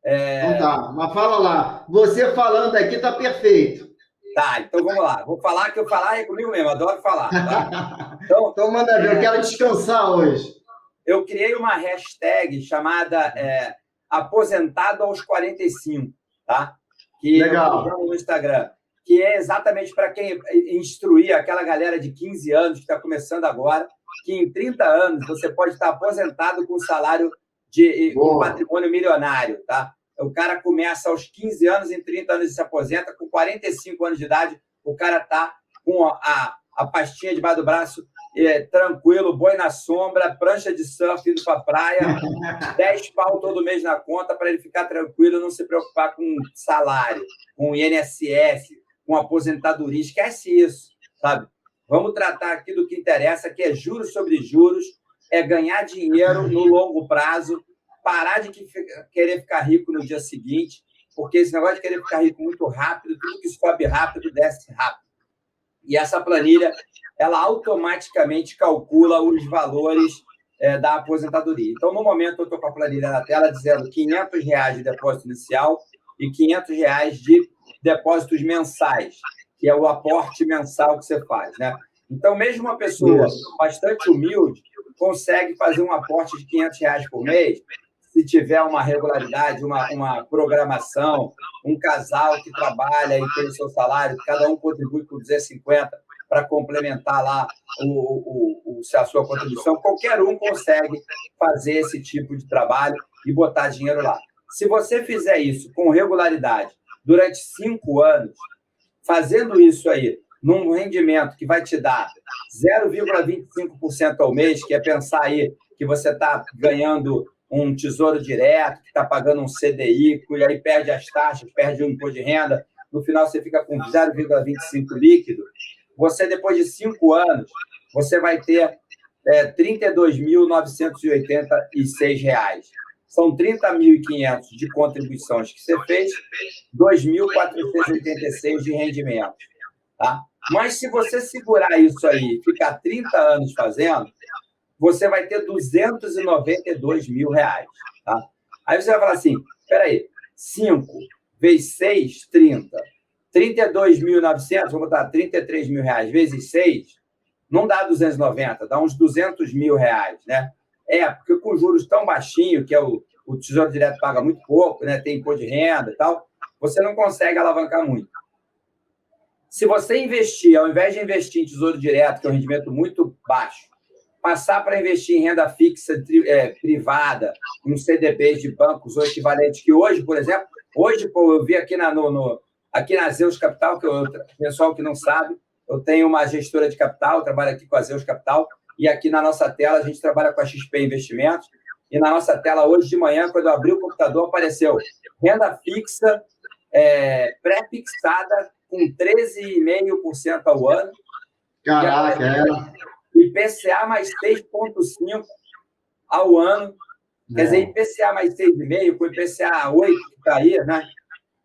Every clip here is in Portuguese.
Então tá, mas fala lá. Você falando aqui tá perfeito. Tá, então vamos lá. Vou falar que eu falar é comigo mesmo, adoro falar, tá? Então, Então manda ver, eu quero descansar hoje. eu criei uma hashtag chamada Aposentado aos 45, tá? Que eu estou Legal. usando no Instagram, que é exatamente para quem instruir aquela galera de 15 anos que está começando agora, que em 30 anos você pode estar aposentado com salário com Boa. patrimônio milionário, tá? O cara começa aos 15 anos, em 30 anos se aposenta, com 45 anos de idade, o cara está com a pastinha debaixo do braço, tranquilo, boi na sombra, prancha de surf indo para a praia, 10 pau todo mês na conta para ele ficar tranquilo, não se preocupar com salário, com INSS, com aposentadoria. Esquece isso, sabe? Vamos tratar aqui do que interessa, que é juros sobre juros, é ganhar dinheiro no longo prazo, parar de querer ficar rico no dia seguinte, porque esse negócio de querer ficar rico muito rápido, tudo que sobe rápido, desce rápido. E essa planilha, ela automaticamente calcula os valores da aposentadoria. Então, no momento, eu estou com a planilha na tela dizendo R$ 500 de depósito inicial e R$ 500 de depósitos mensais, que é o aporte mensal que você faz, né? Então, mesmo uma pessoa bastante humilde consegue fazer um aporte de R$ 500 por mês, se tiver uma regularidade, uma programação, um casal que trabalha e tem o seu salário, cada um contribui com 250 para complementar lá a sua contribuição, qualquer um consegue fazer esse tipo de trabalho e botar dinheiro lá. Se você fizer isso com regularidade durante 5 anos, fazendo isso aí num rendimento que vai te dar 0,25% ao mês, que é pensar aí que você está ganhando um tesouro direto, que está pagando um CDI, e aí perde as taxas, perde o imposto de renda, no final você fica com 0,25 líquido, você, depois de 5 anos, você vai ter R$ 32.986. São 30.500 de contribuições que você fez, 2.486 de rendimento. Tá? Mas se você segurar isso aí e ficar 30 anos fazendo, você vai ter R$ 292.000. Tá? Aí você vai falar assim, espera aí, 5 vezes 6, 30. 32.900, vou botar R$ 33.000 vezes 6, não dá 290, dá uns R$ 200.000, né? Porque com juros tão baixinho, que é o Tesouro Direto paga muito pouco, né? Tem imposto de renda e tal, você não consegue alavancar muito. Se você investir, ao invés de investir em Tesouro Direto, que é um rendimento muito baixo, passar para investir em renda fixa privada, em CDBs de bancos ou equivalentes, que hoje, por exemplo, eu vi aqui aqui na Zeus Capital, que o pessoal que não sabe, eu tenho uma gestora de capital, eu trabalho aqui com a Zeus Capital, e aqui na nossa tela a gente trabalha com a XP Investimentos, e na nossa tela, hoje de manhã, quando eu abri o computador, apareceu renda fixa pré-fixada com 13,5% ao ano. Caraca, IPCA mais 6,5% ao ano. Quer dizer, IPCA mais 6,5%, com IPCA 8%, que está aí, né?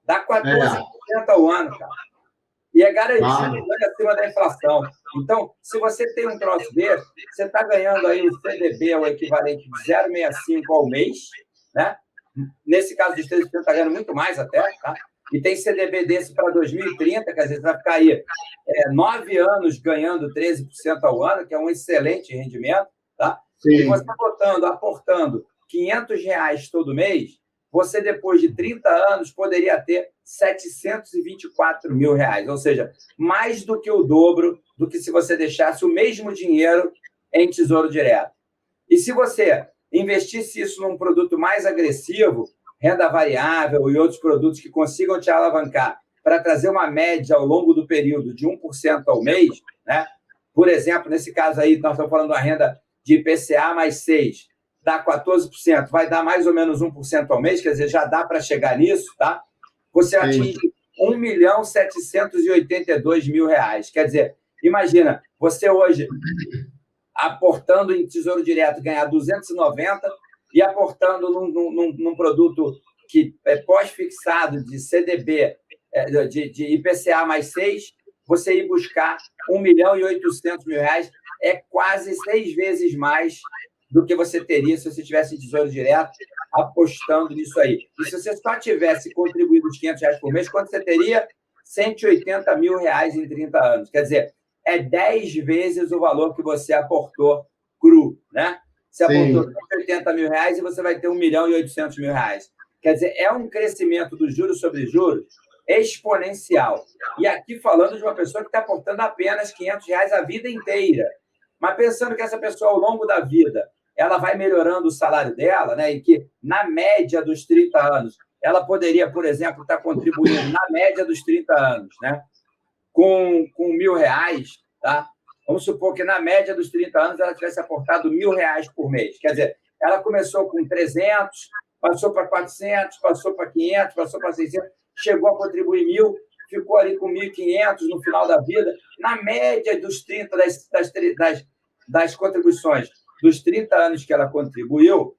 Dá 14% ao ano, cara. E é garantido acima da inflação. Então, se você tem um troço desse, você está ganhando aí o CDB, o equivalente de 0,65 ao mês, né? Nesse caso dos 13%, está ganhando muito mais até, tá? E tem CDB desse para 2030, quer dizer, você vai ficar aí 9 anos ganhando 13% ao ano, que é um excelente rendimento, tá? Sim. E você aportando R$ 500 todo mês, você, depois de 30 anos, poderia ter R$ 724.000, ou seja, mais do que o dobro do que se você deixasse o mesmo dinheiro em Tesouro Direto. E se você investisse isso num produto mais agressivo, renda variável e outros produtos que consigam te alavancar para trazer uma média ao longo do período de 1% ao mês, né? Por exemplo, nesse caso aí, nós estamos falando da renda de IPCA mais 6%, dá 14%, vai dar mais ou menos 1% ao mês, quer dizer, já dá para chegar nisso, tá? Você atinge R$ 1.782.000. Quer dizer, imagina, você hoje, aportando em Tesouro Direto, ganhar 290 e aportando num produto que é pós-fixado de CDB, de IPCA mais 6, você ir buscar R$ 1.800.000, é quase 6 vezes mais do que você teria se você tivesse em Tesouro Direto apostando nisso aí. E se você só tivesse contribuído os R$ 500 por mês, quanto você teria? R$ 180 mil em 30 anos. Quer dizer, é 10 vezes o valor que você aportou cru, né? Você aportou R$ 180 mil e você vai ter R$ 1.800.000. Quer dizer, é um crescimento dos juros sobre juros exponencial. E aqui falando de uma pessoa que está aportando apenas R$ 500 a vida inteira. Mas pensando que essa pessoa, ao longo da vida, ela vai melhorando o salário dela, né? E que, na média dos 30 anos, ela poderia, por exemplo, estar contribuindo, na média dos 30 anos, né? Com R$ 1.000, tá? Vamos supor que, na média dos 30 anos, ela tivesse aportado R$ 1.000 por mês. Quer dizer, ela começou com 300, passou para 400, passou para 500, passou para 600, chegou a contribuir 1.000, ficou ali com 1.500 no final da vida. Na média dos 30, das contribuições, dos 30 anos que ela contribuiu,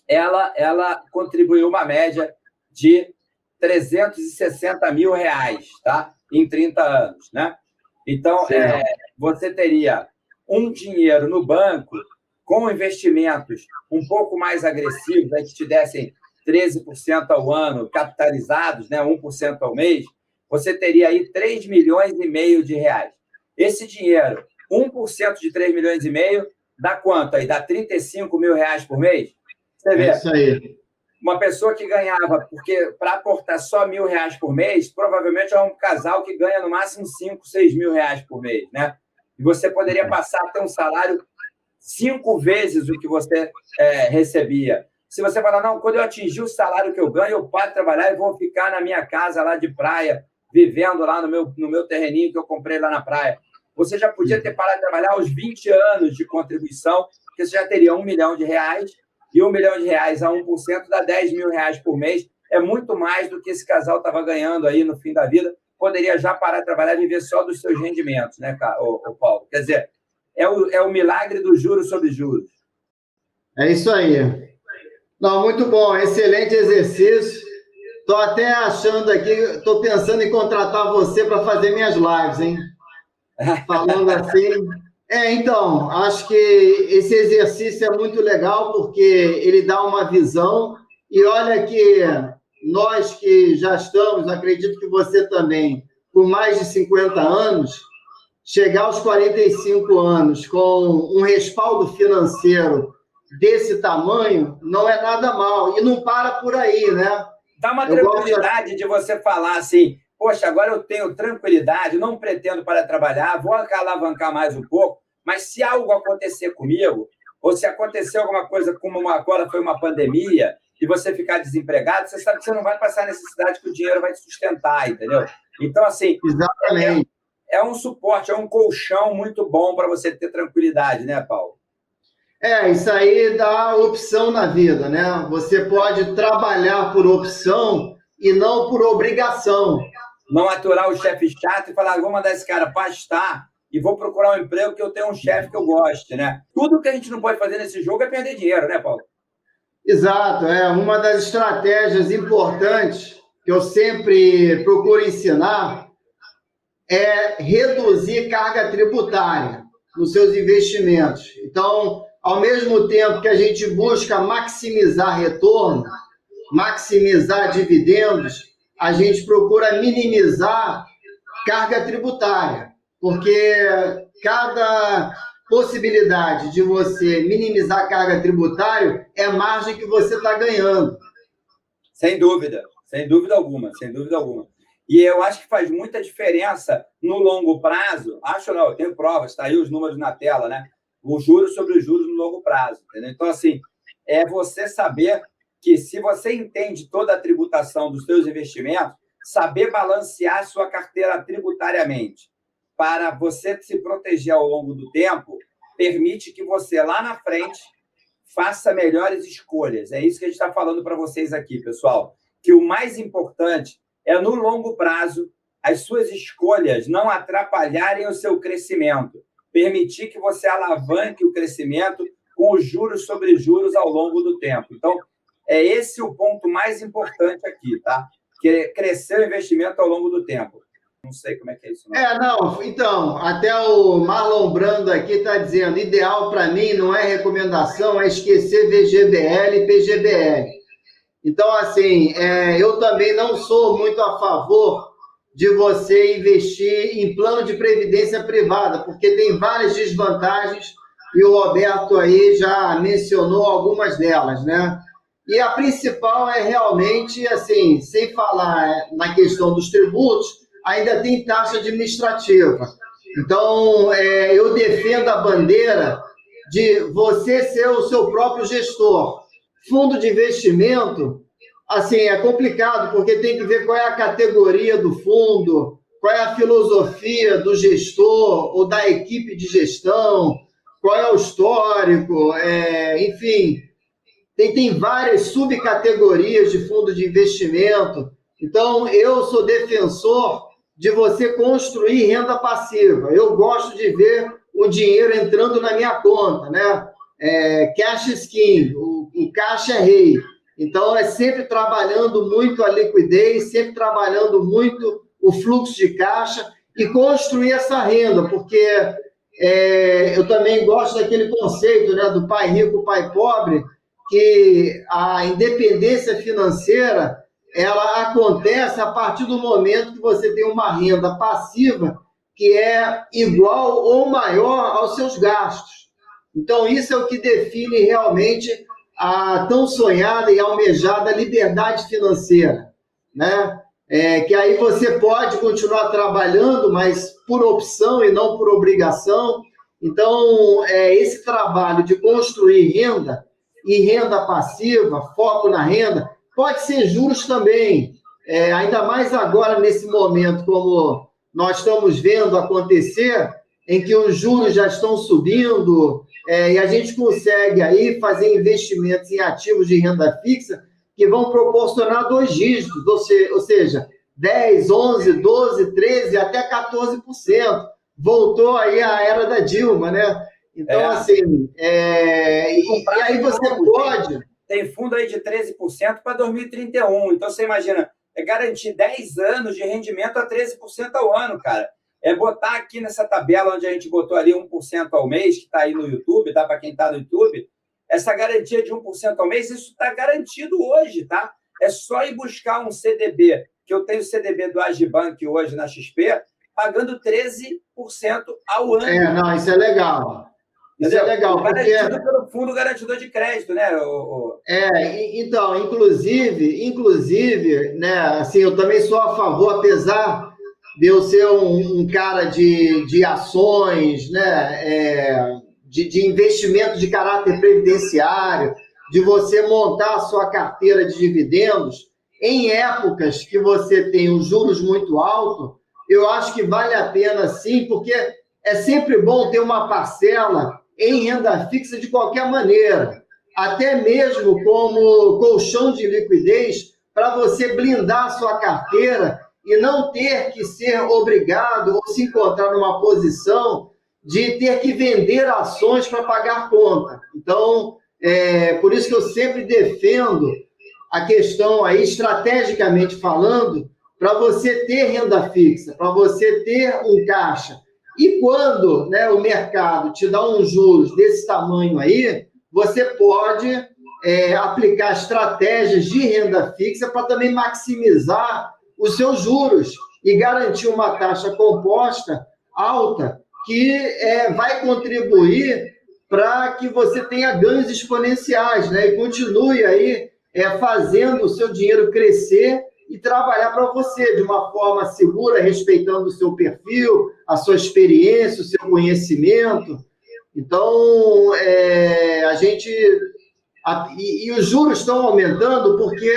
ela contribuiu uma média de R$ 360 mil, tá? Em 30 anos, né? Então, você teria um dinheiro no banco com investimentos um pouco mais agressivos, né, que te dessem 13% ao ano, capitalizados, né, 1% ao mês, você teria aí R$ 3,5 milhões. Esse dinheiro, 1% de R$ 3,5 milhões, dá quanto aí? Dá R$ 35 mil por mês? Você vê? É isso aí. Uma pessoa que ganhava, porque para aportar só R$ 1.000 por mês, provavelmente é um casal que ganha no máximo R$ 5, R$ 6 mil por mês, né? E você poderia passar a ter um salário 5 vezes o que você recebia. Se você falar, não, quando eu atingir o salário que eu ganho, eu paro de trabalhar e vou ficar na minha casa lá de praia, vivendo lá no meu terreninho que eu comprei lá na praia. Você já podia ter parado de trabalhar aos 20 anos de contribuição, porque você já teria R$ 1 milhão, e R$ 1 milhão a 1% dá R$ 10 mil por mês. É muito mais do que esse casal estava ganhando aí no fim da vida. Poderia já parar de trabalhar e viver só dos seus rendimentos, né, Paulo? Quer dizer, é o milagre do juros sobre juros. É isso aí. Não, muito bom, excelente exercício. Estou até achando aqui, estou pensando em contratar você para fazer minhas lives, hein? Falando assim. Então, acho que esse exercício é muito legal porque ele dá uma visão e olha que nós que já estamos, acredito que você também, com mais de 50 anos, chegar aos 45 anos com um respaldo financeiro desse tamanho não é nada mal. E não para por aí, né? Dá uma tranquilidade de você falar assim, poxa, agora eu tenho tranquilidade, não pretendo parar de trabalhar, vou alavancar mais um pouco, mas se algo acontecer comigo, ou se acontecer alguma coisa como agora foi uma pandemia, e você ficar desempregado, você sabe que você não vai passar necessidade, que o dinheiro vai te sustentar, entendeu? Então, assim, exatamente. É um suporte, é um colchão muito bom para você ter tranquilidade, né, Paulo? Isso aí dá opção na vida, né? Você pode trabalhar por opção e não por obrigação. Não aturar o chefe chato e falar, vou mandar esse cara pastar e vou procurar um emprego que eu tenho um chefe que eu goste, né? Tudo que a gente não pode fazer nesse jogo é perder dinheiro, né, Paulo? Exato, uma das estratégias importantes que eu sempre procuro ensinar é reduzir carga tributária nos seus investimentos. Então, ao mesmo tempo que a gente busca maximizar retorno, maximizar dividendos, a gente procura minimizar carga tributária, porque cada possibilidade de você minimizar a carga tributária é a margem que você está ganhando. Sem dúvida alguma, sem dúvida alguma. E eu acho que faz muita diferença no longo prazo. Acho não, eu tenho provas, está aí os números na tela, né? Os juros sobre os juros no longo prazo, entendeu? Então, assim, é você saber que se você entende toda a tributação dos seus investimentos, saber balancear sua carteira tributariamente para você se proteger ao longo do tempo, permite que você, lá na frente, faça melhores escolhas. É isso que a gente está falando para vocês aqui, pessoal. Que o mais importante é, no longo prazo, as suas escolhas não atrapalharem o seu crescimento. Permitir que você alavanque o crescimento com os juros sobre juros ao longo do tempo. Então, é esse o ponto mais importante aqui, tá? Que é crescer o investimento ao longo do tempo. Não sei como é que é isso. Não, então, até o Marlon Brando aqui está dizendo, ideal para mim não é recomendação, é esquecer VGBL e PGBL. Então, assim, eu também não sou muito a favor de você investir em plano de previdência privada, porque tem várias desvantagens, e o Roberto aí já mencionou algumas delas, né? E a principal é realmente, assim, sem falar na questão dos tributos, ainda tem taxa administrativa. Então, eu defendo a bandeira de você ser o seu próprio gestor. Fundo de investimento, assim, é complicado, porque tem que ver qual é a categoria do fundo, qual é a filosofia do gestor ou da equipe de gestão, qual é o histórico, enfim, tem várias subcategorias de fundo de investimento. Então, eu sou defensor de você construir renda passiva. Eu gosto de ver o dinheiro entrando na minha conta, né? Cash is king, o caixa é rei. Então, é sempre trabalhando muito a liquidez, sempre trabalhando muito o fluxo de caixa e construir essa renda, porque eu também gosto daquele conceito, né, do pai rico, pai pobre, que a independência financeira ela acontece a partir do momento que você tem uma renda passiva que é igual ou maior aos seus gastos. Então, isso é o que define realmente a tão sonhada e almejada liberdade financeira, né? Que aí você pode continuar trabalhando, mas por opção e não por obrigação. Então, esse trabalho de construir renda e renda passiva, foco na renda, pode ser juros também, ainda mais agora nesse momento, como nós estamos vendo acontecer, em que os juros já estão subindo, e a gente consegue aí fazer investimentos em ativos de renda fixa que vão proporcionar 2 dígitos, ou seja, 10, 11, 12, 13, até 14%. Voltou aí a era da Dilma, né? Então, assim, e aí você pode... Tem fundo aí de 13% para 2031. Então, você imagina, garantir 10 anos de rendimento a 13% ao ano, cara. Botar aqui nessa tabela onde a gente botou ali 1% ao mês, que está aí no YouTube, tá? Para quem está no YouTube, essa garantia de 1% ao mês, isso está garantido hoje, tá? É só ir buscar um CDB, que eu tenho CDB do Agibank hoje na XP, pagando 13% ao ano. Não, isso é legal. Isso é legal, garantido porque... pelo Fundo Garantidor de Crédito, né? Então, inclusive, né, assim, eu também sou a favor, apesar de eu ser um cara de ações, né, de investimento de caráter previdenciário, de você montar a sua carteira de dividendos, em épocas que você tem os juros muito altos, eu acho que vale a pena sim, porque é sempre bom ter uma parcela em renda fixa de qualquer maneira, até mesmo como colchão de liquidez, para você blindar a sua carteira e não ter que ser obrigado ou se encontrar numa posição de ter que vender ações para pagar conta. Então, por isso que eu sempre defendo a questão aí, estrategicamente falando, para você ter renda fixa, para você ter um caixa. E quando, né, o mercado te dá uns juros desse tamanho aí, você pode aplicar estratégias de renda fixa para também maximizar os seus juros e garantir uma taxa composta alta que vai contribuir para que você tenha ganhos exponenciais, né, e continue aí fazendo o seu dinheiro crescer e trabalhar para você de uma forma segura, respeitando o seu perfil, a sua experiência, o seu conhecimento. Então, e os juros estão aumentando porque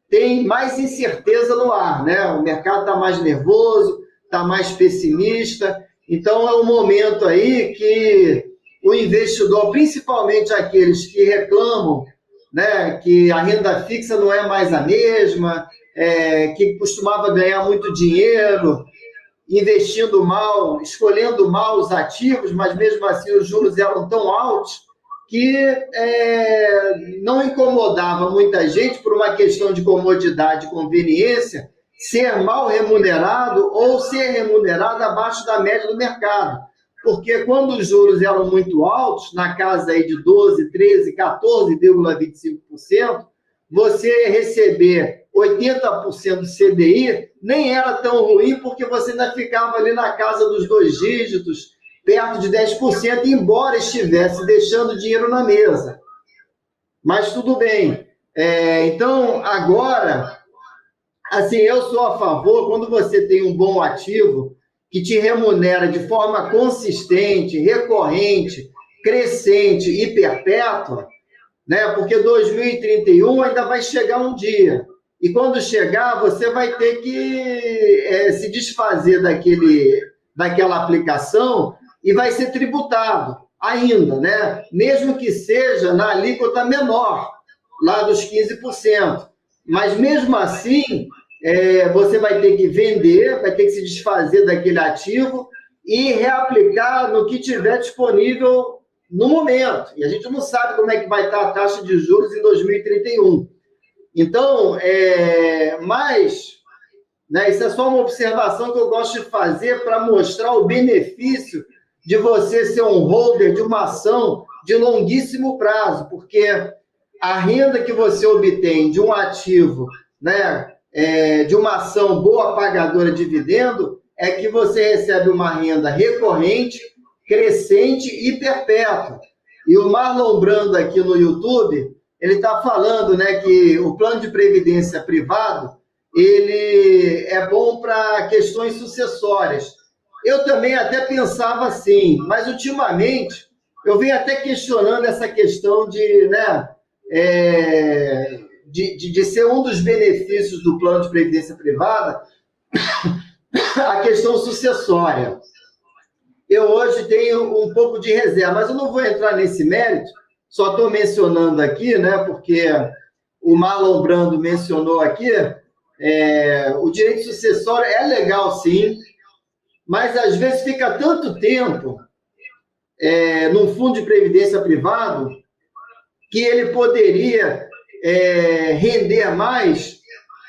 tem mais incerteza no ar, né? O mercado está mais nervoso, está mais pessimista. Então, é um momento aí que o investidor, principalmente aqueles que reclamam, né, que a renda fixa não é mais a mesma, que costumava ganhar muito dinheiro, investindo mal, escolhendo mal os ativos, mas mesmo assim os juros eram tão altos que não incomodava muita gente por uma questão de comodidade e conveniência ser mal remunerado ou ser remunerado abaixo da média do mercado. Porque quando os juros eram muito altos, na casa aí de 12, 13, 14,25%, você receber 80% do CDI nem era tão ruim, porque você ainda ficava ali na casa dos 2 dígitos, perto de 10%, embora estivesse deixando dinheiro na mesa. Mas tudo bem. Então, agora, assim, eu sou a favor, quando você tem um bom ativo que te remunera de forma consistente, recorrente, crescente e perpétua, né? Porque 2031 ainda vai chegar um dia. E quando chegar, você vai ter que se desfazer daquela aplicação e vai ser tributado ainda, né? Mesmo que seja na alíquota menor, lá dos 15%. Mas mesmo assim, você vai ter que vender, vai ter que se desfazer daquele ativo e reaplicar no que tiver disponível no momento. E a gente não sabe como é que vai estar a taxa de juros em 2031. Então, mas, né, isso é só uma observação que eu gosto de fazer para mostrar o benefício de você ser um holder de uma ação de longuíssimo prazo, porque a renda que você obtém de um ativo, né, de uma ação boa pagadora de dividendo, é que você recebe uma renda recorrente, crescente e perpétua. E o Marlon Brando aqui no YouTube, ele está falando, né, que o plano de previdência privado, ele é bom para questões sucessórias. Eu também até pensava assim, mas ultimamente eu venho até questionando essa questão de, né, de ser um dos benefícios do plano de previdência privada a questão sucessória. Eu hoje tenho um pouco de reserva, mas eu não vou entrar nesse mérito, só estou mencionando aqui, né, porque o Marlon Brando mencionou aqui, o direito sucessório é legal, sim, mas às vezes fica tanto tempo num fundo de previdência privado que ele poderia render mais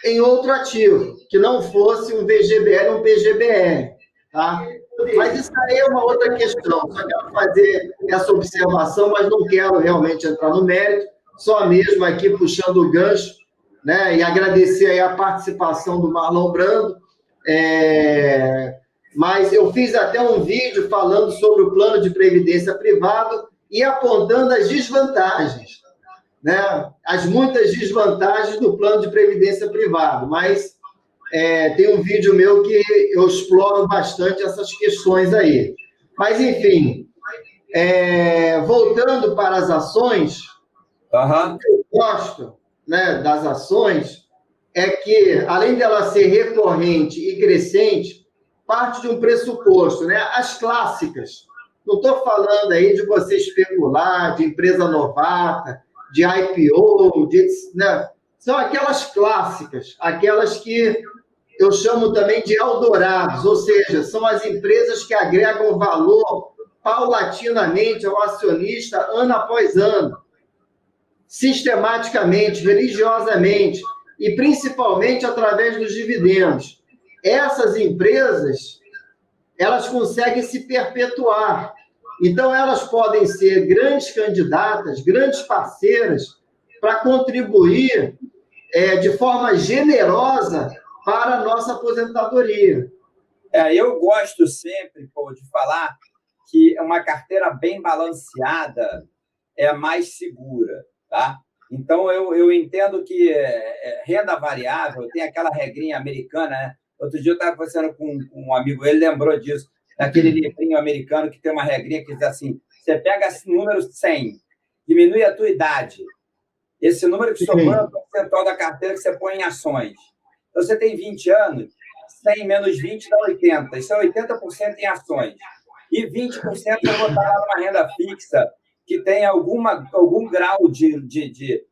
em outro ativo, que não fosse um VGBL ou um PGBL, tá? Mas isso aí é uma outra questão. Só quero fazer essa observação, mas não quero realmente entrar no mérito, só mesmo aqui puxando o gancho, né? E agradecer aí a participação do Marlon Brando. Mas eu fiz até um vídeo falando sobre o plano de previdência privado e apontando as desvantagens, né? As muitas desvantagens do plano de previdência privado, mas tem um vídeo meu que eu exploro bastante essas questões aí. Mas, enfim, voltando para as ações, o que eu gosto, né, das ações é que, além dela ser recorrente e crescente, parte de um pressuposto, né? As clássicas. Não estou falando aí de você especular, de empresa novata, de IPO, né? São aquelas clássicas, aquelas que eu chamo também de Eldorados, ou seja, são as empresas que agregam valor paulatinamente ao acionista ano após ano, sistematicamente, religiosamente, e principalmente através dos dividendos. Essas empresas, elas conseguem se perpetuar. Então, elas podem ser grandes candidatas, grandes parceiras, para contribuir de forma generosa para a nossa aposentadoria. Eu gosto sempre, Paul, de falar que uma carteira bem balanceada é a mais segura, tá? Então, eu entendo que renda variável tem aquela regrinha americana, né? Outro dia eu estava conversando com um amigo, ele lembrou disso, daquele livrinho americano que tem uma regrinha que diz assim, você pega esse número 100, diminui a tua idade, esse número que sobrou é o percentual da carteira que você põe em ações. Então, você tem 20 anos, 100 menos 20 dá 80. Isso é 80% em ações. E 20% você botar lá numa renda fixa que tem algum grau de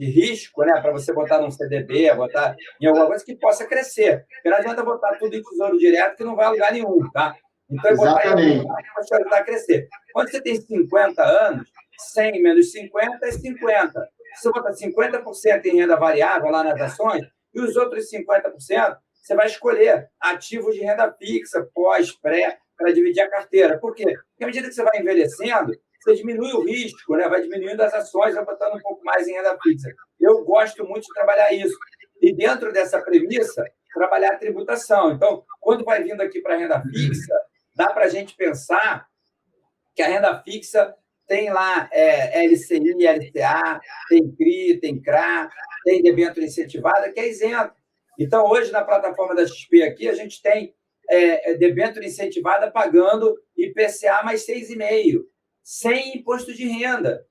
risco, né? Para você botar num CDB, botar em alguma coisa que possa crescer. Porque não adianta botar tudo em tesouro direto que não vai a lugar nenhum, tá? Então, é botar em para ajudar a crescer. Quando você tem 50 anos, 100 menos 50 é 50. Se você botar 50% em renda variável lá nas ações, e os outros 50% você vai escolher ativos de renda fixa, pós, pré, para dividir a carteira. Por quê? Porque à medida que você vai envelhecendo, você diminui o risco, né? Vai diminuindo as ações, vai botando um pouco mais em renda fixa. Eu gosto muito de trabalhar isso. E dentro dessa premissa, trabalhar a tributação. Então, quando vai vindo aqui para a renda fixa, dá para a gente pensar que a renda fixa tem lá LCI, LCA, tem CRI, tem CRA, tem debênture incentivada, que é isento. Então, hoje, na plataforma da XP aqui, a gente tem debênture incentivada pagando IPCA mais 6,5%, sem imposto de renda.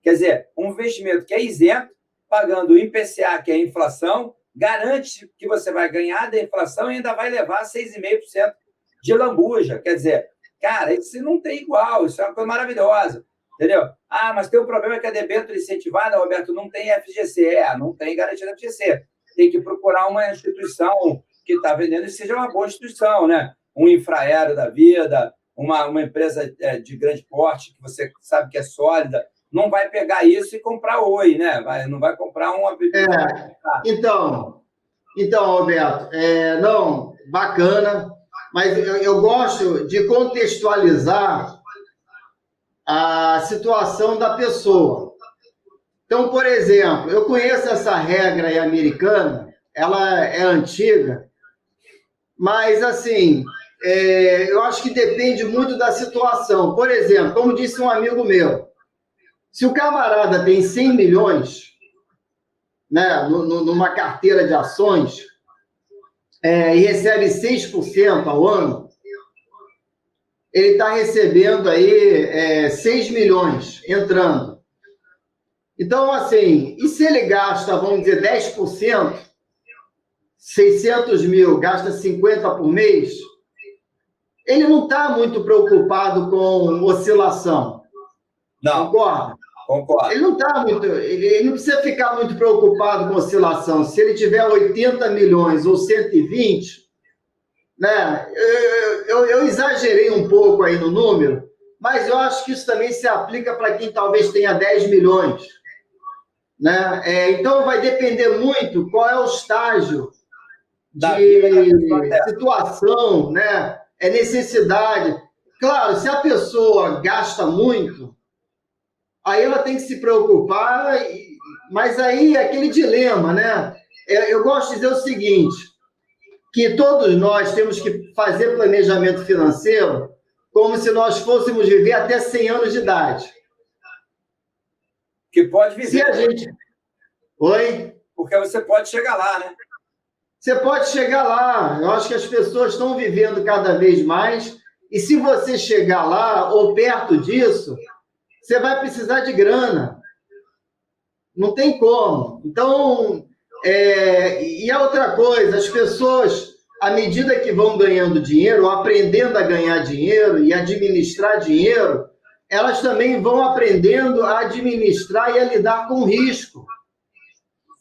Quer dizer, um investimento que é isento, pagando o IPCA, que é a inflação, garante que você vai ganhar da inflação e ainda vai levar 6,5% de lambuja. Quer dizer, cara, isso não tem igual, isso é uma coisa maravilhosa. Entendeu? Ah, mas tem um problema que a debênture incentivada, Roberto, não tem FGC. Não tem garantia da FGC. Tem que procurar uma instituição que está vendendo e seja uma boa instituição, né? Um Infraero da vida, uma empresa de grande porte que você sabe que é sólida, não vai pegar isso e comprar Oi, né? Não vai comprar uma... Então, Roberto, não, bacana, mas eu gosto de contextualizar a situação da pessoa. Então, por exemplo, eu conheço essa regra aí americana, ela é antiga, mas, assim, eu acho que depende muito da situação. Por exemplo, como disse um amigo meu, se o camarada tem 100 milhões, né, numa carteira de ações, e recebe 6% ao ano, ele está recebendo aí 6 milhões entrando. Então, assim, e se ele gasta, vamos dizer, 10%, 600 mil, gasta 50 por mês, ele não está muito preocupado com oscilação. Não. Concorda? Concordo. Ele não está muito, ele não precisa ficar muito preocupado com oscilação. Se ele tiver 80 milhões ou 120, né? Eu exagerei um pouco aí no número, mas eu acho que isso também se aplica para quem talvez tenha 10 milhões. Né? Então, vai depender muito qual é o estágio de situação, né? Necessidade. Claro, se a pessoa gasta muito, aí ela tem que se preocupar, mas aí é aquele dilema, né? Eu gosto de dizer o seguinte, que todos nós temos que fazer planejamento financeiro como se nós fôssemos viver até 100 anos de idade. Que pode viver. Se a gente... Oi? Porque você pode chegar lá, né? Você pode chegar lá. Eu acho que as pessoas estão vivendo cada vez mais, e se você chegar lá, ou perto disso, você vai precisar de grana. Não tem como. Então, e a outra coisa, as pessoas, à medida que vão ganhando dinheiro, ou aprendendo a ganhar dinheiro e administrar dinheiro, elas também vão aprendendo a administrar e a lidar com risco.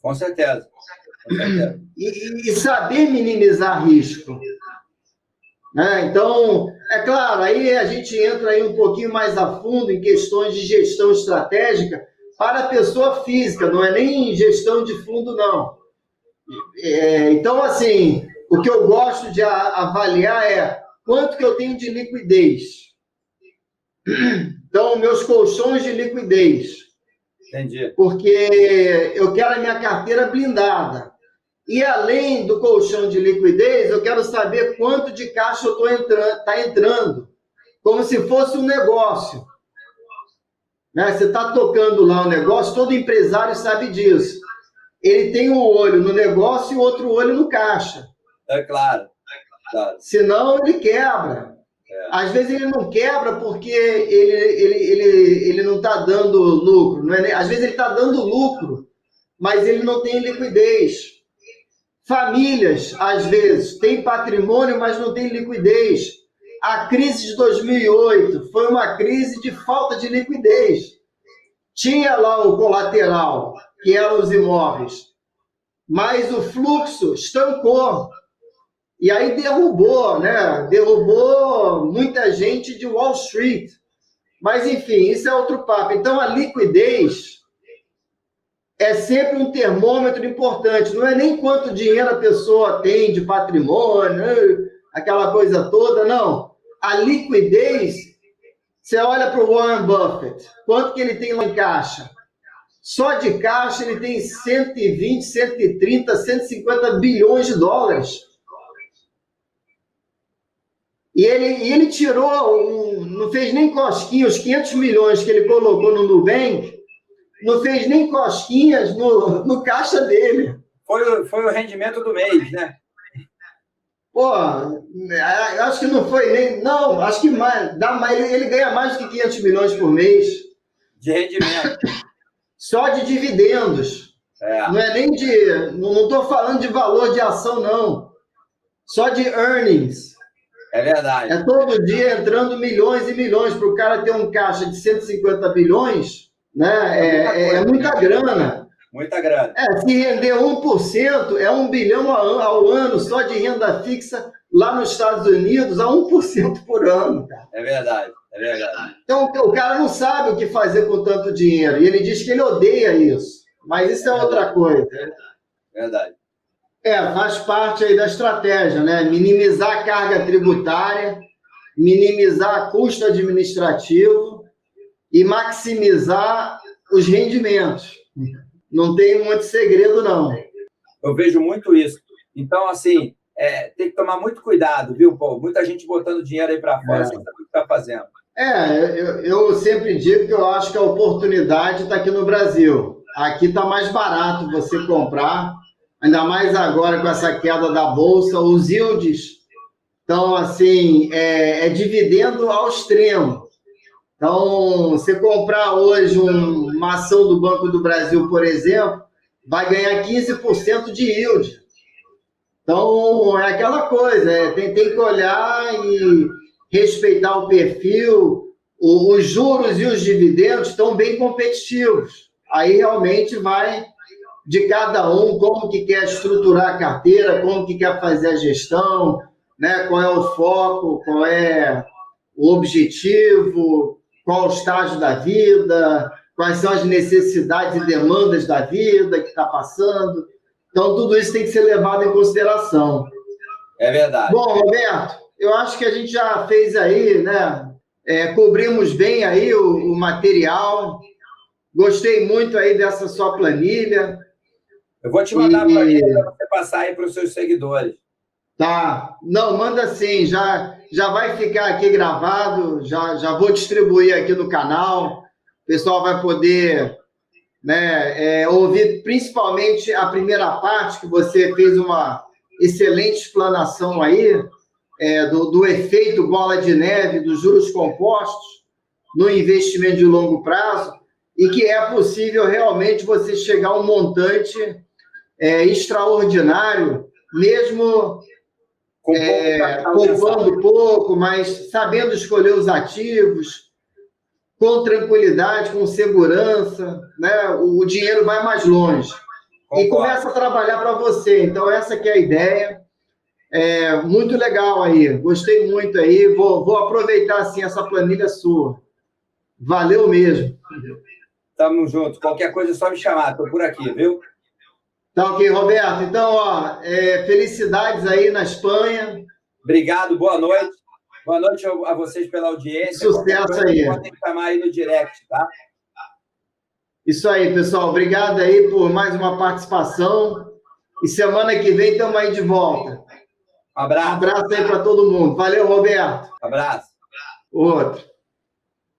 Com certeza. Com certeza. E saber minimizar risco. Né? Então, é claro, aí a gente entra aí um pouquinho mais a fundo em questões de gestão estratégica para a pessoa física, não é nem gestão de fundo, não. Então, assim, o que eu gosto de avaliar é quanto que eu tenho de liquidez. Então, meus colchões de liquidez. Entendi. Porque eu quero a minha carteira blindada. E além do colchão de liquidez, eu quero saber quanto de caixa eu está entrando. Como se fosse um negócio. Né? Você está tocando lá o negócio, todo empresário sabe disso. Ele tem um olho no negócio e o outro olho no caixa. É claro. Claro. Senão ele quebra. Às vezes ele não quebra porque ele não está dando lucro. Não é? Às vezes ele está dando lucro, mas ele não tem liquidez. Famílias, às vezes, têm patrimônio, mas não têm liquidez. A crise de 2008 foi uma crise de falta de liquidez. Tinha lá o colateral, que eram os imóveis, mas o fluxo estancou. E aí derrubou, né? Derrubou muita gente de Wall Street. Mas, enfim, isso é outro papo. Então, a liquidez é sempre um termômetro importante. Não é nem quanto dinheiro a pessoa tem de patrimônio, aquela coisa toda, não. A liquidez, você olha para o Warren Buffett, quanto que ele tem lá em caixa? Só de caixa ele tem 120, 130, 150 bilhões de dólares. E ele tirou, não fez nem cosquinha, os 500 milhões que ele colocou no Nubank, não fez nem cosquinhas no caixa dele. Foi o rendimento do mês, né? Pô, acho que não foi nem... Não, acho que mais, ele ganha mais do que 500 milhões por mês. De rendimento. Só de dividendos. Não é nem de... Não estou falando de valor de ação, não. Só de earnings. É verdade. É todo dia entrando milhões e milhões para o cara ter um caixa de 150 bilhões, né? É muita grana. Muita grana. Se render 1%, é 1 bilhão ao ano só de renda fixa lá nos Estados Unidos, a 1% por ano, cara. É verdade, é verdade. Então, o cara não sabe o que fazer com tanto dinheiro. E ele diz que ele odeia isso. Mas isso é outra coisa. Verdade. Faz parte aí da estratégia, né? Minimizar a carga tributária, minimizar custo administrativo e maximizar os rendimentos. Não tem muito segredo, não. Eu vejo muito isso. Então, assim, tem que tomar muito cuidado, viu, Paulo? Muita gente botando dinheiro aí para fora sem saber o que está fazendo. Eu sempre digo que eu acho que a oportunidade está aqui no Brasil. Aqui está mais barato você comprar, ainda mais agora com essa queda da Bolsa, os yields. Então, assim, é dividendo ao extremo. Então, você comprar hoje uma ação do Banco do Brasil, por exemplo, vai ganhar 15% de yield. Então, é aquela coisa, tem que olhar e respeitar o perfil. Os juros e os dividendos estão bem competitivos. Aí, realmente, vai de cada um, como que quer estruturar a carteira, como que quer fazer a gestão, né? Qual é o foco, qual é o objetivo, qual o estágio da vida, quais são as necessidades e demandas da vida que está passando. Então, tudo isso tem que ser levado em consideração. É verdade. Bom, Roberto, eu acho que a gente já fez aí, né? Cobrimos bem aí o material. Gostei muito aí dessa sua planilha. Eu vou te mandar a planilha para você passar aí para os seus seguidores. Tá. Não, manda sim. Já vai ficar aqui gravado. Já vou distribuir aqui no canal. O pessoal vai poder, né, ouvir principalmente a primeira parte, que você fez uma excelente explanação aí, do efeito bola de neve dos juros compostos no investimento de longo prazo, e que é possível realmente você chegar a um montante extraordinário, mesmo poupando pouco, mas sabendo escolher os ativos, com tranquilidade, com segurança, né? O dinheiro vai mais longe. Concordo. E começa a trabalhar para você. Então, essa que é a ideia. Muito legal aí. Gostei muito aí. Vou aproveitar, assim, essa planilha sua. Valeu mesmo. Tamo junto. Qualquer coisa é só me chamar. Estou por aqui, viu? Tá ok, Roberto. Então, felicidades aí na Espanha. Obrigado, boa noite. Boa noite a vocês pela audiência. Sucesso aí. Podem chamar aí no direct, tá? Isso aí, pessoal. Obrigado aí por mais uma participação. E semana que vem estamos aí de volta. Um abraço. Um abraço aí para todo mundo. Valeu, Roberto. Abraço. Outro.